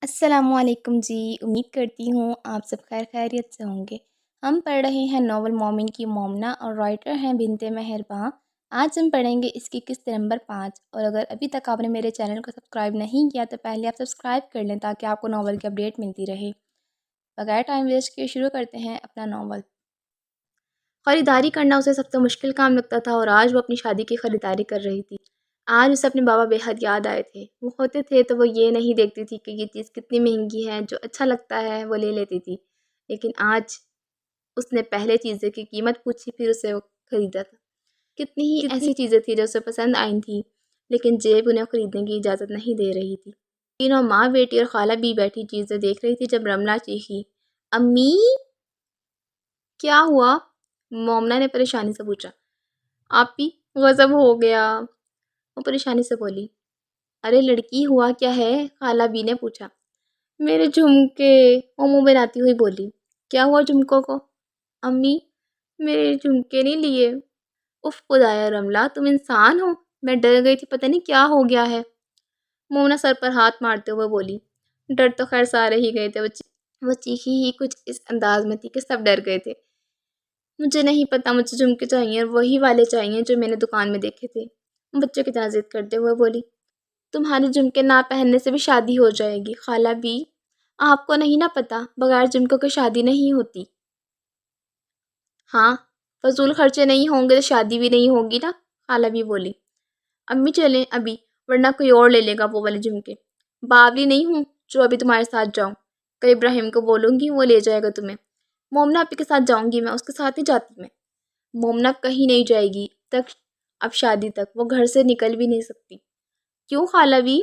السلام علیکم جی، امید کرتی ہوں آپ سب خیریت سے ہوں گے۔ ہم پڑھ رہے ہیں ناول مومن کی مومنہ اور رائٹر ہیں بنت مہرباں۔ آج ہم پڑھیں گے اس کی قسط نمبر 5 اور اگر ابھی تک آپ نے میرے چینل کو سبسکرائب نہیں کیا تو پہلے آپ سبسکرائب کر لیں تاکہ آپ کو ناول کی اپڈیٹ ملتی رہے۔ بغیر ٹائم ویسٹ کیے شروع کرتے ہیں اپنا ناول۔ خریداری کرنا اسے سب سے مشکل کام لگتا تھا اور آج وہ اپنی شادی کی خریداری کر رہی تھی۔ آج اسے اپنے بابا بے حد یاد آئے تھے۔ وہ ہوتے تھے تو وہ یہ نہیں دیکھتی تھی کہ یہ چیز کتنی مہنگی ہے، جو اچھا لگتا ہے وہ لے لیتی تھی، لیکن آج اس نے پہلے چیزیں کی قیمت پوچھی پھر اسے وہ خریدا تھا۔ کتنی ہی ایسی چیزیں تھیں جو اسے پسند آئی تھیں لیکن جیب انہیں خریدنے کی اجازت نہیں دے رہی تھی۔ تینوں ماں بیٹی اور خالہ بھی بیٹھی چیزیں دیکھ رہی تھی جب رملہ چیخی، امی کیا ہوا؟ مومنہ نے پریشانی سے پوچھا۔ آپی غضب ہو گیا، وہ پریشانی سے بولی۔ ارے لڑکی ہوا کیا ہے؟ خالہ بی نے پوچھا۔ میرے جھمکے، وہ منہ بناتی ہوئی بولی۔ کیا ہوا جھمکوں کو؟ امی میرے جھمکے نہیں لیے۔ اف خدایا رملہ تم انسان ہو، میں ڈر گئی تھی پتہ نہیں کیا ہو گیا ہے۔ مومنہ سر پر ہاتھ مارتے ہوئے بولی۔ ڈر تو خیر سارے ہی گئے تھے، وہ چیخی ہی کچھ اس انداز میں تھی کہ سب ڈر گئے تھے۔ مجھے نہیں پتا، مجھے جھمکے چاہیے اور وہی والے چاہیے جو میں نے دکان میں دیکھے تھے، بچوں کی طرح ضد کرتے ہوئے بولی۔ تمہاری جھمکے نہ پہننے سے بھی شادی ہو جائے گی خالہ بی، آپ کو نہیں نہ پتا بغیر جھمکوں کے شادی نہیں ہوتی۔ ہاں فضول خرچے نہیں ہوں گے تو شادی بھی نہیں ہوگی نا، خالہ بی بولی۔ امی چلیں ابھی ورنہ کوئی اور لے لے گا وہ والے جھمکے۔ باولی نہیں ہوں جو ابھی تمہارے ساتھ جاؤں، کل ابراہیم کو بولوں گی وہ لے جائے گا تمہیں۔ مومنہ آپی کے ساتھ جاؤں گی میں، اس کے ساتھ ہی جاتی میں۔ مومنہ کہیں نہیں جائے گی تک، اب شادی تک وہ گھر سے نکل بھی نہیں سکتی۔ کیوں خالہ بی؟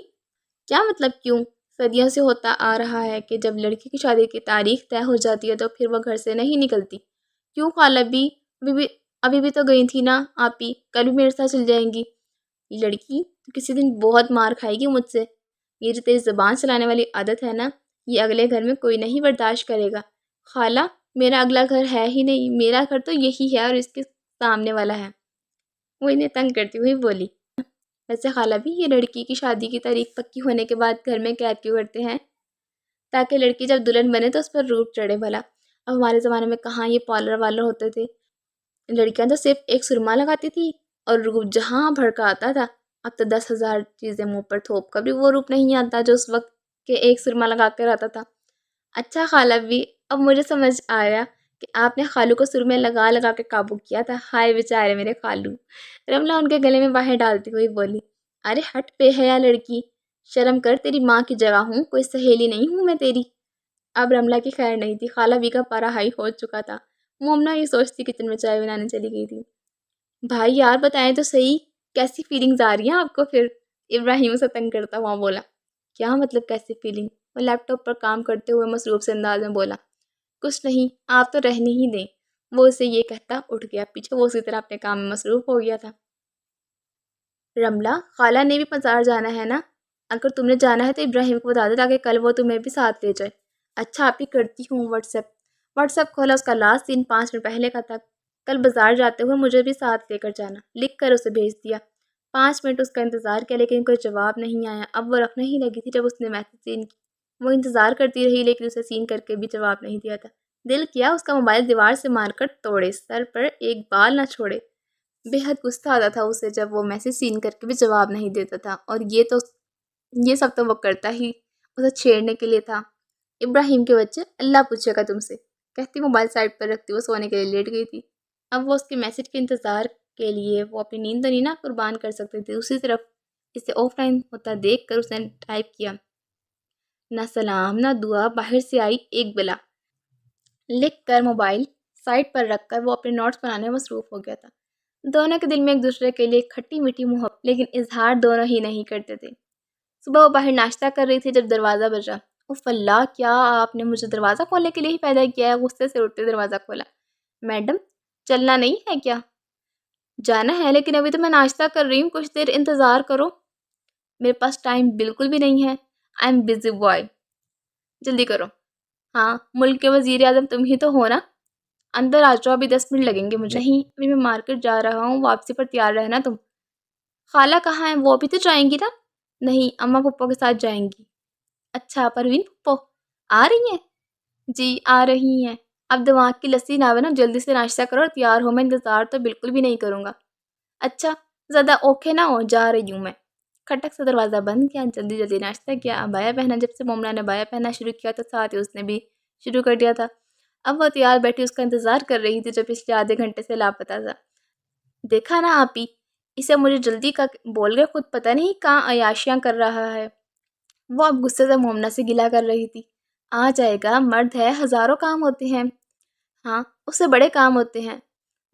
کیا مطلب کیوں؟ صدیوں سے ہوتا آ رہا ہے کہ جب لڑکی کی شادی کی تاریخ طے ہو جاتی ہے تو پھر وہ گھر سے نہیں نکلتی۔ کیوں خالہ بی؟ ابھی بھی تو گئی تھی نا آپی، کل بھی میرے ساتھ چل جائیں گی۔ لڑکی تو کسی دن بہت مار کھائے گی مجھ سے۔ یہ جو تیری زبان چلانے والی عادت ہے نا، یہ اگلے گھر میں کوئی نہیں برداشت کرے گا۔ خالہ میرا اگلا گھر ہے ہی نہیں، میرا گھر تو یہی ہے اور اس کے سامنے والا ہے، وہ انہیں تنگ کرتی ہوئی بولی۔ ویسے خالہ بھی یہ لڑکی کی شادی کی تاریخ پکی ہونے کے بعد گھر میں قید کیوں کرتے ہیں؟ تاکہ لڑکی جب دلہن بنے تو اس پر روپ چڑھے بھلا۔ اب ہمارے زمانے میں کہاں یہ پارلر والر ہوتے تھے، لڑکیاں تو صرف ایک سرما لگاتی تھی اور روپ جہاں بھڑکا آتا تھا۔ اب تو 10,000 چیزیں منہ پر تھوپ کر بھی وہ روپ نہیں آتا جو اس وقت کے ایک سرما لگا کر آتا تھا۔ اچھا خالہ بھی، اب مجھے سمجھ آیا کہ آپ نے خالو کو سرمے لگا لگا کے قابو کیا تھا۔ ہائے بیچارے میرے خالو، رملہ ان کے گلے میں باہیں ڈالتی ہوئی بولی۔ ارے ہٹ بے حیا لڑکی، شرم کر، تیری ماں کی جگہ ہوں، کوئی سہیلی نہیں ہوں میں تیری۔ اب رملہ کی خیر نہیں تھی، خالہ بی کا پارا ہائی ہو چکا تھا۔ مومنہ یہ سوچتی کچن میں چائے بنانے چلی گئی تھی۔ بھائی یار بتائیں تو صحیح، کیسی فیلنگز آ رہی ہیں آپ کو؟ پھر ابراہیم اسے تنگ کرتا ہوا بولا۔ کیا مطلب کیسی فیلنگ؟ وہ لیپ ٹاپ پر کام کرتے ہوئے مصروف سے انداز میں بولا۔ کچھ نہیں، آپ تو رہنے ہی دیں۔ وہ اسے یہ کہتا اٹھ گیا، پیچھے وہ اسی طرح اپنے کام میں مصروف ہو گیا تھا۔ رملہ خالہ نے بھی بازار جانا ہے نا، اگر تم نے جانا ہے تو ابراہیم کو بتا دے تاکہ کل وہ تمہیں بھی ساتھ لے جائے۔ اچھا آپ ہی کرتی ہوں۔ واٹس ایپ کھولا، اس کا لاسٹ سین 5 منٹ پہلے کا تھا۔ کل بازار جاتے ہوئے مجھے بھی ساتھ لے کر جانا، لکھ کر اسے بھیج دیا۔ 5 منٹ اس کا انتظار کیا لیکن کوئی جواب نہیں آیا۔ اب وہ رکھنے ہی لگی تھی جب اس نے میسج سین کیا۔ وہ انتظار کرتی رہی لیکن اسے سین کر کے بھی جواب نہیں دیا تھا۔ دل کیا اس کا موبائل دیوار سے مار کر توڑے، سر پر ایک بال نہ چھوڑے۔ بے حد غصہ آتا تھا اسے جب وہ میسج سین کر کے بھی جواب نہیں دیتا تھا، اور یہ سب تو وہ کرتا ہی اسے چھیڑنے کے لیے تھا۔ ابراہیم کے بچے، اللہ پوچھے گا تم سے، کہتی موبائل سائڈ پر رکھتی وہ سونے کے لیے لیٹ گئی تھی۔ اب وہ اس کے میسج کے انتظار کے لیے وہ اپنی نیند تو نہیں نہ قربان کر سکتی تھی۔ دوسری طرف اسے آف لائن ہوتا دیکھ کر اس نے ٹائپ کیا، نہ سلام نہ دعا، باہر سے آئی ایک بلا۔ لکھ کر موبائل سائڈ پر رکھ کر وہ اپنے نوٹس بنانے میں مصروف ہو گیا تھا۔ دونوں کے دل میں ایک دوسرے کے لیے کھٹی میٹھی محبت، لیکن اظہار دونوں ہی نہیں کرتے تھے۔ صبح وہ باہر ناشتہ کر رہی تھی جب دروازہ بجا۔ اف اللہ، کیا آپ نے مجھے دروازہ کھولنے کے لیے ہی پیدا کیا ہے؟ غصے سے اٹھتے دروازہ کھولا۔ میڈم چلنا نہیں ہے کیا؟ جانا ہے لیکن ابھی تو میں ناشتہ کر رہی ہوں، کچھ دیر انتظار کرو۔ میرے پاس ٹائم بالکل بھی نہیں ہے، آئی ایم بزی بوائے، جلدی کرو۔ ہاں ملک کے وزیر اعظم تم ہی تو ہو نا، اندر آ جاؤ، ابھی 10 منٹ لگیں گے مجھے۔ نہیں ابھی میں مارکیٹ جا رہا ہوں، واپسی پر تیار رہنا تم۔ خالہ کہاں ہیں؟ وہ ابھی تو جائیں گی نا؟ نہیں، اماں پپا کے ساتھ جائیں گی۔ اچھا پروین پھپھو آ رہی ہیں؟ جی آ رہی ہیں۔ اب دماغ کی لسی نہ بنا، جلدی سے ناشتہ کرو اور تیار ہو، میں انتظار تو بالکل بھی نہیں کروں گا۔ اچھا زیادہ اوکھے نہ ہو، جا رہی ہوں میں۔ کھٹک سے دروازہ بند کیا، جلدی جلدی ناشتہ کیا، ابایا پہنا۔ جب سے مومنہ نے ابایا پہننا شروع کیا تو ساتھ ہی اس نے بھی شروع کر دیا تھا۔ اب وہ تیار بیٹھی اس کا انتظار کر رہی تھی جو پچھلے آدھے گھنٹے سے لاپتہ تھا۔ دیکھا نا آپی، اسے مجھے جلدی کا بول گئے، خود پتہ نہیں کہاں عیاشیاں کر رہا ہے۔ وہ اب غصے سے مومنہ سے گلہ کر رہی تھی۔ آ جائے گا، مرد ہے، ہزاروں کام ہوتے ہیں۔ ہاں اس سے بڑے کام ہوتے ہیں،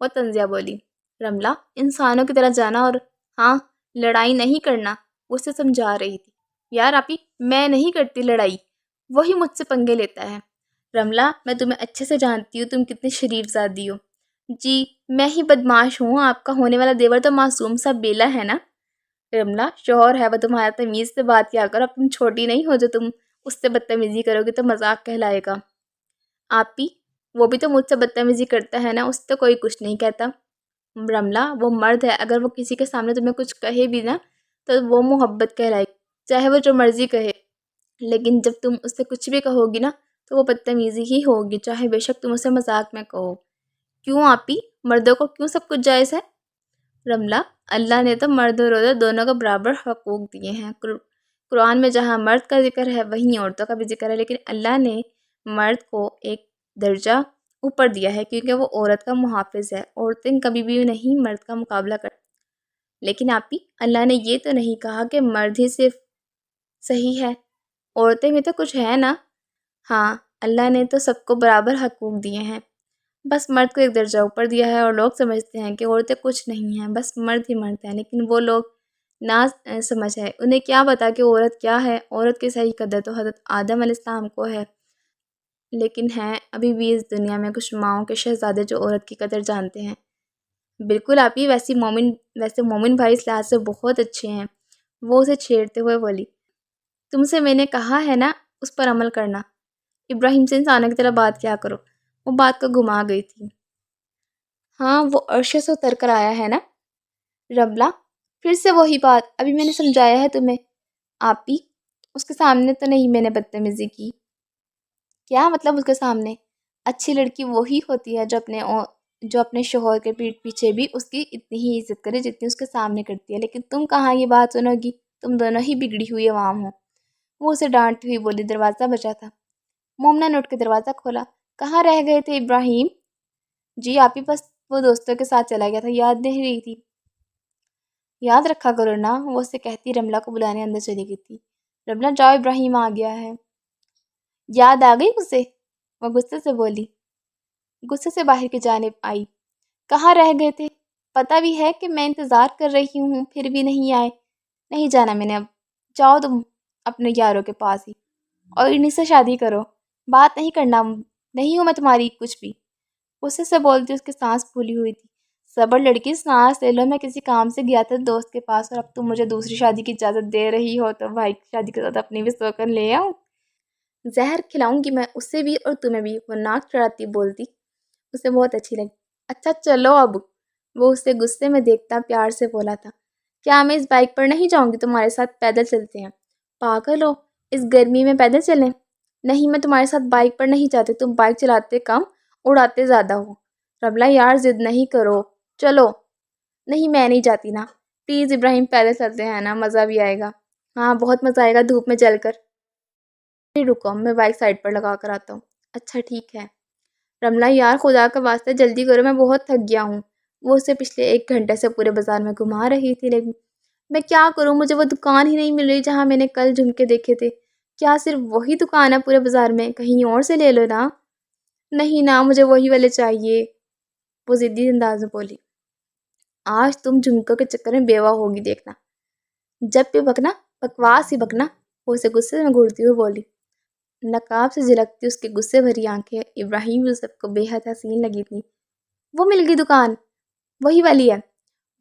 وہ طنزیہ بولی۔ رملہ انسانوں کی طرح جانا اور ہاں لڑائی نہیں کرنا، وہ اسے سمجھا رہی تھی۔ یار آپی میں نہیں کرتی لڑائی، وہی مجھ سے پنگے لیتا ہے۔ رملہ میں تمہیں اچھے سے جانتی ہوں، تم کتنی شریف زادی ہو۔ جی میں ہی بدماش ہوں، آپ کا ہونے والا دیور تو معصوم سا بیلا ہے نا۔ رملہ شوہر ہے وہ تمہارا، تمیز سے بات کیا کرو، اب تم چھوٹی نہیں ہو جو تم اس سے بدتمیزی کرو گی تو مذاق کہلائے گا۔ آپی وہ بھی تو مجھ سے بدتمیزی کرتا ہے نا، اس سے تو کوئی کچھ نہیں کہتا۔ رملہ وہ مرد ہے، اگر وہ کسی کے سامنے تمہیں کچھ کہے بھی نا تو وہ محبت کہلائے گی، چاہے وہ جو مرضی کہے۔ لیکن جب تم اس سے کچھ بھی کہو گی نا تو وہ بدتمیزی ہی ہوگی، چاہے بے شک تم اسے مذاق میں کہو۔ کیوں آپی، مردوں کو کیوں سب کچھ جائز ہے؟ رملہ اللہ نے تو مرد اور عورت دونوں کو برابر حقوق دیے ہیں۔ قرآن میں جہاں مرد کا ذکر ہے وہیں عورتوں کا بھی ذکر ہے، لیکن اللہ نے مرد کو ایک درجہ اوپر دیا ہے کیونکہ وہ عورت کا محافظ ہے۔ عورتیں کبھی بھی نہیں مرد کا مقابلہ کر۔ لیکن آپی اللہ نے یہ تو نہیں کہا کہ مرد ہی صرف صحیح ہے، عورتیں بھی تو کچھ ہے نا۔ ہاں اللہ نے تو سب کو برابر حقوق دیے ہیں، بس مرد کو ایک درجہ اوپر دیا ہے، اور لوگ سمجھتے ہیں کہ عورتیں کچھ نہیں ہیں، بس مرد ہی مرد ہیں۔ لیکن وہ لوگ نا سمجھ ہے، انہیں کیا پتا کہ عورت کیا ہے۔ عورت کی صحیح قدر تو حضرت آدم علیہ السلام کو ہے، لیکن ہیں ابھی بھی اس دنیا میں کچھ ماؤں کے شہزادے جو عورت کی قدر جانتے ہیں۔ بالکل آپی، ویسے مومن بھائی اس لحاظ سے بہت اچھے ہیں، وہ اسے چھیڑتے ہوئے بولی۔ تم سے میں نے کہا ہے نا اس پر عمل کرنا، ابراہیم سے انسانوں کی طرح بات کیا کرو۔ وہ بات کو گھما گئی تھی۔ ہاں وہ عرش سے اتر کر آیا ہے نا۔ رملہ پھر سے وہی بات، ابھی میں نے سمجھایا ہے تمہیں۔ آپی اس کے سامنے تو نہیں میں نے بدتمیزی کی۔ کیا مطلب اس کے سامنے؟ اچھی لڑکی وہی ہوتی ہے جو اپنے شوہر کے پیٹھ پیچھے بھی اس کی اتنی ہی عزت کرے جتنی اس کے سامنے کرتی ہے۔ لیکن تم کہاں یہ بات سنو گی، تم دونوں ہی بگڑی ہوئی عوام ہو۔ وہ اسے ڈانٹتی ہوئی بولی۔ دروازہ بجا تھا، مومنہ نے اٹھ کے دروازہ کھولا۔ کہاں رہ گئے تھے ابراہیم؟ جی آپی بس وہ دوستوں کے ساتھ چلا گیا تھا، یاد نہیں رہی تھی۔ یاد رکھا کرو نا، وہ اسے کہتی رملہ کو بلانے اندر چلی گئی تھی۔ رملہ جاؤ ابراہیم آ گیا ہے۔ یاد آ گئی اسے؟ وہ غصے سے بولی۔ غصے سے باہر کی جانب آئی۔ کہاں رہ گئے تھے؟ پتہ بھی ہے کہ میں انتظار کر رہی ہوں، پھر بھی نہیں آئے۔ نہیں جانا میں نے اب، جاؤ تم اپنے یاروں کے پاس ہی اور انہی سے شادی کرو، بات نہیں کرنا، نہیں ہوں میں تمہاری کچھ بھی۔ غصے سے بولتی اس کی سانس پھولی ہوئی تھی۔ صبر لڑکی، سانس لے لو، میں کسی کام سے گیا تھا دوست کے پاس اور اب تم مجھے دوسری شادی کی اجازت دے رہی ہو تو بھائی کی شادی کے ساتھ اپنی بھی سوکن لے آؤں۔ زہر کھلاؤں گی میں اسے بھی اور تمہیں بھی، وہ ناک چڑھاتی بولتی۔ اسے بہت اچھی لگی۔ اچھا چلو اب، وہ اسے غصے میں دیکھتا پیار سے بولا تھا۔ کیا میں اس بائک پر نہیں جاؤں گی، تمہارے ساتھ پیدل چلتے ہیں؟ پاگل ہو، اس گرمی میں پیدل چلیں؟ نہیں میں تمہارے ساتھ بائک پر نہیں جاتی، تم بائک چلاتے کم اڑاتے زیادہ ہو۔ رملہ یار ضد نہیں کرو، چلو۔ نہیں میں نہیں جاتی نا، پلیز ابراہیم پیدل چلتے ہیں نا، مزہ بھی آئے گا۔ ہاں بہت مزہ آئے گا دھوپ میں جل کر۔ رکو میں بائک سائڈ پر لگا کر آتا ہوں۔ اچھا ٹھیک ہے۔ رملہ یار خدا کا واسطہ جلدی کرو، میں بہت تھک گیا ہوں۔ وہ اسے پچھلے 1 گھنٹے سے پورے بازار میں گھما رہی تھی، لیکن میں کیا کروں، مجھے وہ دکان ہی نہیں مل رہی جہاں میں نے کل جھمکے دیکھے تھے۔ کیا صرف وہی دکان ہے پورے بازار میں؟ کہیں اور سے لے لو نا۔ نہیں نا مجھے وہی والے چاہیے، وہ ضدی انداز میں بولی۔ آج تم جھمکوں کے چکر میں بیوہ ہوگی دیکھنا، جب بھی بکنا بکواس ہی بکنا، وہ اسے غصے میں گھورتی ہوئی بولی۔ نقاب سے جھلکتی اس کی غصے بھری آنکھیں ابراہیم یوسف کو بے حد حسین لگی تھیں۔ وہ مل گئی دکان، وہی والی ہے،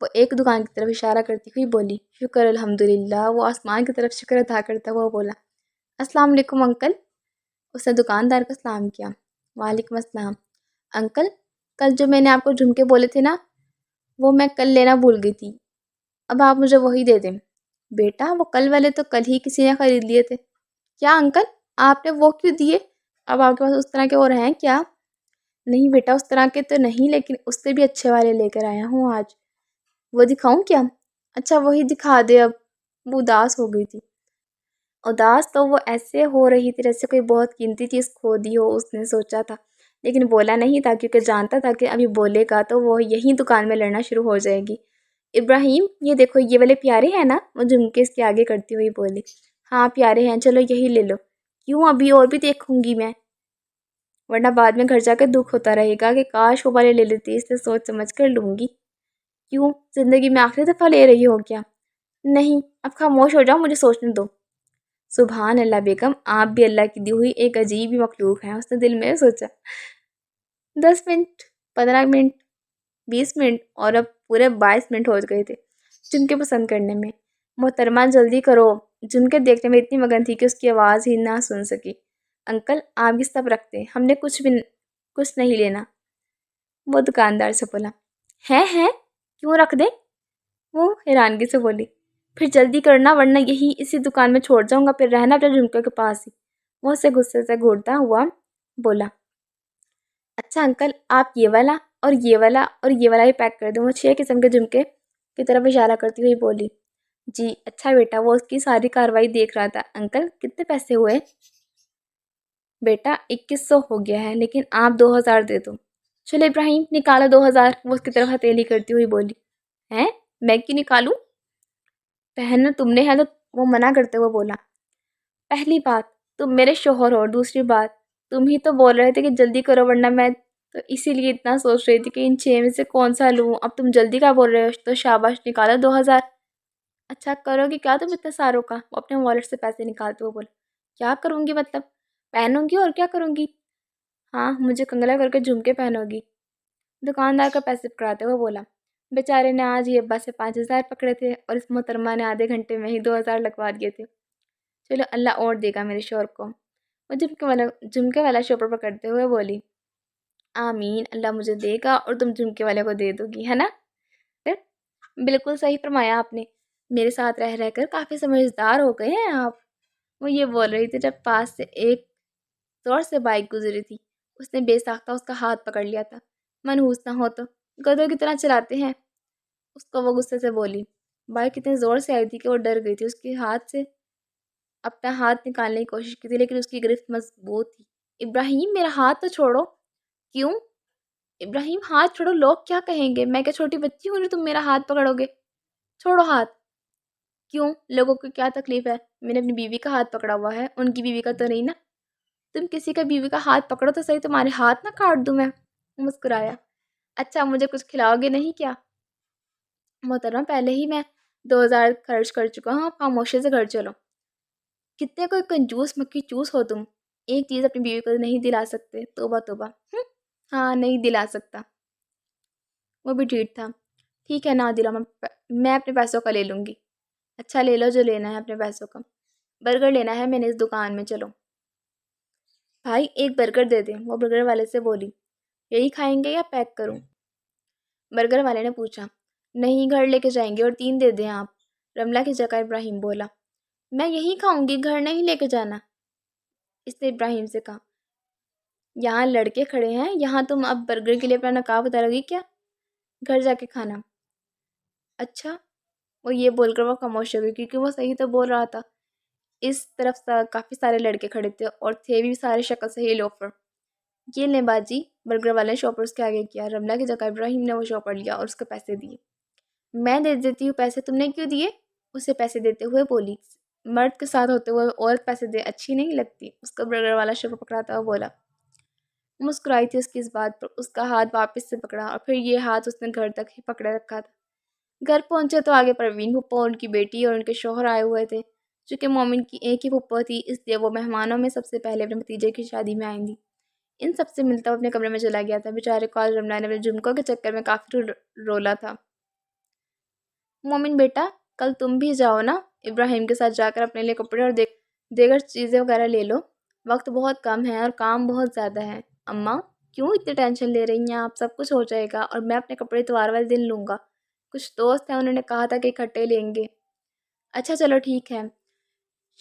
وہ ایک دکان کی طرف اشارہ کرتی ہوئی بولی۔ شکر الحمدللہ، وہ آسمان کی طرف شکر ادا کرتا ہوا بولا۔ السلام علیکم انکل، اس نے دکاندار کو سلام کیا۔ وعلیکم السلام۔ انکل کل جو میں نے آپ کو جھمکے بولے تھے نا، وہ میں کل لینا بھول گئی تھی، اب آپ مجھے وہی دے دیں۔ بیٹا وہ کل والے تو کل ہی کسی نے خرید لیے تھے۔ کیا انکل، آپ نے وہ کیوں دیے؟ اب آپ کے پاس اس طرح کے اور ہیں کیا؟ نہیں بیٹا، اس طرح کے تو نہیں، لیکن اس سے بھی اچھے والے لے کر آیا ہوں آج۔ وہ دکھاؤں کیا؟ اچھا وہی دکھا دے اب۔ وہ اداس ہو گئی تھی۔ اداس تو وہ ایسے ہو رہی تھی جیسے کوئی بہت قیمتی چیز کھو دی ہو، اس نے سوچا تھا، لیکن بولا نہیں تھا کیونکہ جانتا تھا کہ ابھی بولے گا تو وہ یہیں دکان میں لڑنا شروع ہو جائے گی۔ ابراہیم، یہ دیکھو یہ والے پیارے ہیں نا؟ وہ جھمکے اس کے آگے کرتی ہوئی بولی۔ ہاں پیارے ہیں، چلو یہی لے لو۔ کیوں، ابھی اور بھی دیکھوں گی میں، ورنہ بعد میں گھر جا کے دکھ ہوتا رہے گا کہ کاش وہ والے لے لیتی، اس سے سوچ سمجھ کر لوں گی۔ کیوں، زندگی میں آخری دفعہ لے رہی ہو کیا؟ نہیں، اب خاموش ہو جاؤ، مجھے سوچنے دو۔ سبحان اللہ بیگم، آپ بھی اللہ کی دی ہوئی ایک عجیب ہی مخلوق ہیں، اس نے دل میں سوچا۔ 10 منٹ، 15 منٹ، 20 منٹ اور اب پورے 22 منٹ ہو گئے تھے جھمکے پسند کرنے میں۔ محترمہ جلدی کرو، جھمکے دیکھنے میں اتنی مگن تھی کہ اس کی آواز ہی نہ سن سکی۔ انکل آپ یہ سب رکھتے، ہم نے کچھ نہیں لینا، وہ دکاندار سے بولا۔ ہے کیوں رکھ دیں؟ وہ حیرانگی سے بولی۔ پھر جلدی کرنا ورنہ یہی اسی دکان میں چھوڑ جاؤں گا، پھر رہنا اپنے جھمکے کے پاس ہی، وہ اسے غصے سے گھورتا ہوا بولا۔ اچھا انکل، آپ یہ والا اور یہ والا اور یہ والا ہی پیک کر دیں، وہ 6 قسم کے جھمکے کی طرف اشارہ کرتی ہوئی بولی۔ جی اچھا بیٹا، وہ اس کی ساری کارروائی دیکھ رہا تھا۔ انکل کتنے پیسے ہوئے؟ بیٹا 2100 ہو گیا ہے، لیکن آپ 2000 دے دو۔ چلو ابراہیم نکالو 2000، وہ اس کی طرف ہتھیلی کرتی ہوئی بولی۔ ہیں، میں کیوں نکالوں؟ پہننا تم نے ہے تو، وہ منع کرتے ہوئے بولا۔ پہلی بات تم میرے شوہر ہو، اور دوسری بات تم ہی تو بول رہے تھے کہ جلدی کرو ورنہ میں تو اسی لیے اتنا سوچ رہی تھی کہ ان 6 میں سے کون سا لوں، اب تم جلدی کا بول رہے ہو تو شاباش نکالو 2000۔ اچھا کرو گی کیا تم اتنے ساروں کا؟ وہ اپنے والیٹ سے پیسے نکالتے ہوئے بولا۔ کیا کروں گی مطلب؟ پہنوں گی اور کیا کروں گی؟ ہاں مجھے کنگلا کر کے جھمکے پہنو گی، دکاندار کا پیسے پکڑاتے ہوئے بولا۔ بیچارے نے آج ہی ابا سے 5000 پکڑے تھے اور اس محترمہ نے آدھے گھنٹے میں ہی 2000 لگوا دیے تھے۔ چلو اللہ اور دے گا میرے شوہر کو، وہ جھمکے والا شوپر پکڑتے ہوئے بولی۔ آمین، اللہ مجھے دے گا اور تم جھمکے والے کو دے دو گی، ہے نا؟ پھر بالکل صحیح فرمایا آپ نے، میرے ساتھ رہ رہ کر کافی سمجھدار ہو گئے ہیں آپ، وہ یہ بول رہی تھی جب پاس سے ایک زور سے بائک گزری تھی۔ اس نے بے ساختہ اس کا ہاتھ پکڑ لیا تھا۔ منحوس نہ ہو تو گدھوں کی طرح چلاتے ہیں، اس کو وہ غصے سے بولی۔ بائک اتنے زور سے آئی تھی کہ وہ ڈر گئی تھی، اس کے ہاتھ سے اپنا ہاتھ نکالنے کی کوشش کی تھی لیکن اس کی گرفت مضبوط تھی۔ ابراہیم میرا ہاتھ تو چھوڑو۔ کیوں؟ ابراہیم ہاتھ چھوڑو، لوگ کیا کہیں گے؟ میں کیا چھوٹی بچی ہوں جو تم میرا ہاتھ پکڑو گے؟ چھوڑو ہاتھ۔ کیوں، لوگوں کو کیا تکلیف ہے؟ میں نے اپنی بیوی کا ہاتھ پکڑا ہوا ہے، ان کی بیوی کا تو نہیں نا۔ تم کسی کا بیوی کا ہاتھ پکڑو تو صحیح، تمہارے ہاتھ نہ کاٹ دوں میں، مسکرایا۔ اچھا مجھے کچھ کھلاؤ گے نہیں کیا؟ محترمہ پہلے ہی میں 2000 خرچ کر چکا ہوں، آپ خاموشی سے گھر چلو۔ کتنے کوئی کنجوس مکی چوس ہو تم، ایک چیز اپنی بیوی کو نہیں دلا سکتے، توبہ توبہ۔ ہاں نہیں دلا سکتا، وہ بھی ٹھیک تھا۔ ٹھیک ہے نہ دلا، میں اپنے پیسوں کا لے لوں گی۔ اچھا لے لو جو لینا ہے اپنے پیسوں کا۔ برگر لینا ہے میں نے اس دکان میں، چلو۔ بھائی ایک برگر دے دیں، وہ برگر والے سے بولی۔ یہی کھائیں گے یا پیک کروں؟ برگر والے نے پوچھا۔ نہیں گھر لے کے جائیں گے، اور 3 دے دیں آپ، رملہ کی جگہ ابراہیم بولا۔ میں یہی کھاؤں گی، گھر نہیں لے کے جانا، اس نے ابراہیم سے کہا۔ یہاں لڑکے کھڑے ہیں، یہاں تم اب برگر کے لیے اپنا نقاب اتارو گی کیا؟ گھر جا کے کھانا۔ اچھا، وہ یہ بول کر وہ خاموش ہو گئی کیونکہ وہ صحیح تو بول رہا تھا۔ اس طرف کافی سارے لڑکے کھڑے تھے اور تھے بھی سارے شکل سے ہی لوفر۔ یہ لیں باجی، برگر والے نے شاپر اس کے آگے کیا۔ رملہ کی جگہ ابراہیم نے وہ شاپر لیا اور اس کو پیسے دیے۔ میں دے دیتی ہوں پیسے، تم نے کیوں دیے؟ اسے پیسے دیتے ہوئے بولی۔ مرد کے ساتھ ہوتے ہوئے عورت پیسے دے اچھی نہیں لگتی، اس کا برگر والا شاپر پکڑاتا ہوا بولا۔ مسکرائی تھی اس کی اس بات پر، اس کا ہاتھ واپس سے پکڑا اور پھر یہ ہاتھ اس نے گھر تک ہی پکڑے رکھا تھا۔ گھر پہنچے تو آگے پروین پھپھو، ان کی بیٹی اور ان کے شوہر آئے ہوئے تھے۔ چونکہ مومن کی ایک ہی پھپھو تھی اس لیے وہ مہمانوں میں سب سے پہلے اپنے بھتیجے کی شادی میں آئی تھیں۔ ان سب سے ملتا وہ اپنے کمرے میں چلا گیا تھا۔ بیچارے کو آج رملہ نے اپنے جھمکوں کے چکر میں کافی رولا تھا۔ مومن بیٹا کل تم بھی جاؤ نا، ابراہیم کے ساتھ جا کر اپنے لیے کپڑے اور دیگر چیزیں وغیرہ لے لو، وقت بہت کم ہے اور کام بہت زیادہ ہے۔ اماں کیوں اتنی ٹینشن لے رہی ہیں آپ؟ سب کچھ ہو جائے گا اور میں اپنے کپڑے اتوار والے دن لوں گا، کچھ دوست ہیں انہوں نے کہا تھا کہ اکٹھے لیں گے۔ اچھا چلو ٹھیک ہے،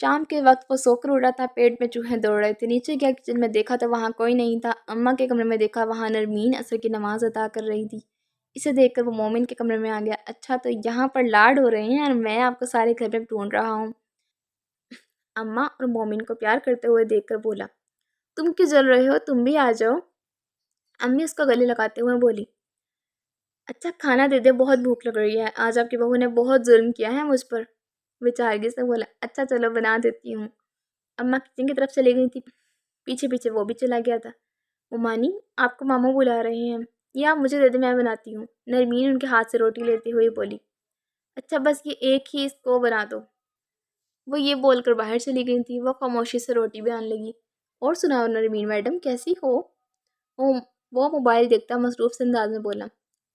شام کے وقت وہ سو کر اٹھا تھا، پیٹ میں چوہے دوڑ رہے تھے۔ نیچے گیا، کچن میں دیکھا تو وہاں کوئی نہیں تھا۔ اماں کے کمرے میں دیکھا، وہاں نرمین عصر کی نماز ادا کر رہی تھی۔ اسے دیکھ کر وہ مومن کے کمرے میں آ گیا۔ اچھا، تو یہاں پر لاڈ ہو رہے ہیں اور میں آپ کو سارے گھر میں ڈھونڈ رہا ہوں۔ اماں اور مومن کو پیار کرتے ہوئے دیکھ کر بولا، تم کیوں جل رہے ہو؟ تم بھی آ جاؤ۔ امی اس کو گلے لگاتے ہوئے بولی، اچھا کھانا دے دے، بہت بھوک لگ رہی ہے، آج آپ کی بہو نے بہت ظلم کیا ہے مجھ پر۔ بیچارگی سے بولا، اچھا چلو بنا دیتی ہوں۔ اماں کچن کی طرف چلی گئی تھی، پیچھے پیچھے وہ بھی چلا گیا تھا۔ ممانی، آپ کو ماموں بلا رہے ہیں، یا آپ مجھے دے دیں، میں بناتی ہوں۔ نرمین ان کے ہاتھ سے روٹی لیتے ہوئے بولی، اچھا بس یہ ایک ہی اس کو بنا دو۔ وہ یہ بول کر باہر چلی گئی تھی۔ وہ خاموشی سے روٹی بنانے لگی۔ اور سناؤ نرمین میڈم، کیسی ہو؟ وہ وہ موبائل دیکھتا مصروف سے انداز میں بولا،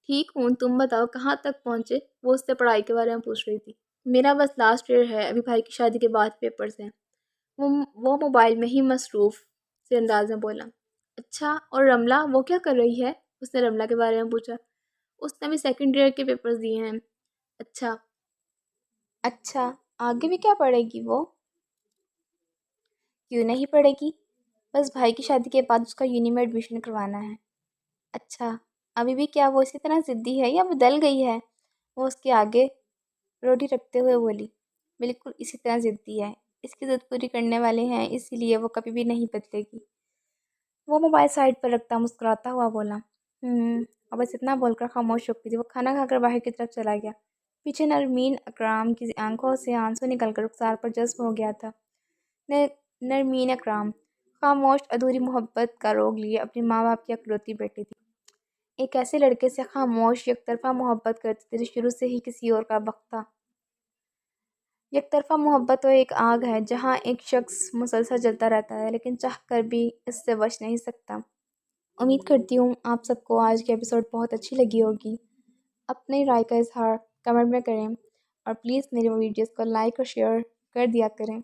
ٹھیک ہوں، تم بتاؤ کہاں تک پہنچے؟ وہ اس سے پڑھائی کے بارے میں پوچھ رہی تھی۔ میرا بس لاسٹ ایئر ہے، ابھی بھائی کی شادی کے بعد پیپرز ہیں۔ وہ موبائل میں ہی مصروف سے انداز میں بولا۔ اچھا، اور رملہ وہ کیا کر رہی ہے؟ اس نے رملہ کے بارے میں پوچھا۔ اس نے بھی سیکنڈ ایئر کے پیپرز دیے ہیں۔ اچھا اچھا، آگے بھی کیا پڑھے گی وہ؟ کیوں نہیں پڑھے گی؟ بس بھائی کی شادی کے بعد اس کا یونی میں ایڈمیشن کروانا ہے۔ اچھا، ابھی بھی کیا وہ اسی طرح ضدی ہے یا بدل گئی ہے؟ وہ اس کے آگے روٹی رکھتے ہوئے بولی، بالکل اسی طرح ضدی ہے، اس کی ضد پوری کرنے والے ہیں، اسی لیے وہ کبھی بھی نہیں بدلے گی۔ وہ موبائل سائڈ پر رکھتا مسکراتا ہوا بولا، اور بس اتنا بول کر خاموش ہو گئی تھی۔ وہ کھانا کھا کر باہر کی طرف چلا گیا۔ پیچھے نرمین اکرام کی آنکھوں سے آنسو نکل کر رخسار پر جذب ہو گیا تھا۔ نرمین اکرام خاموش، ادھوری محبت کا روگ لیے اپنے ماں باپ کی اکلوتی بیٹی تھی۔ ایک ایسے لڑکے سے خاموش یک طرفہ محبت کرتی تھی جو شروع سے ہی کسی اور کا بخت تھا۔ یک طرفہ محبت تو ایک آگ ہے جہاں ایک شخص مسلسل جلتا رہتا ہے لیکن چاہ کر بھی اس سے بچ نہیں سکتا۔ امید کرتی ہوں آپ سب کو آج کی ایپیسوڈ بہت اچھی لگی ہوگی۔ اپنی رائے کا اظہار کمنٹ میں کریں اور پلیز میری ویڈیوز کو لائک اور شیئر کر دیا کریں۔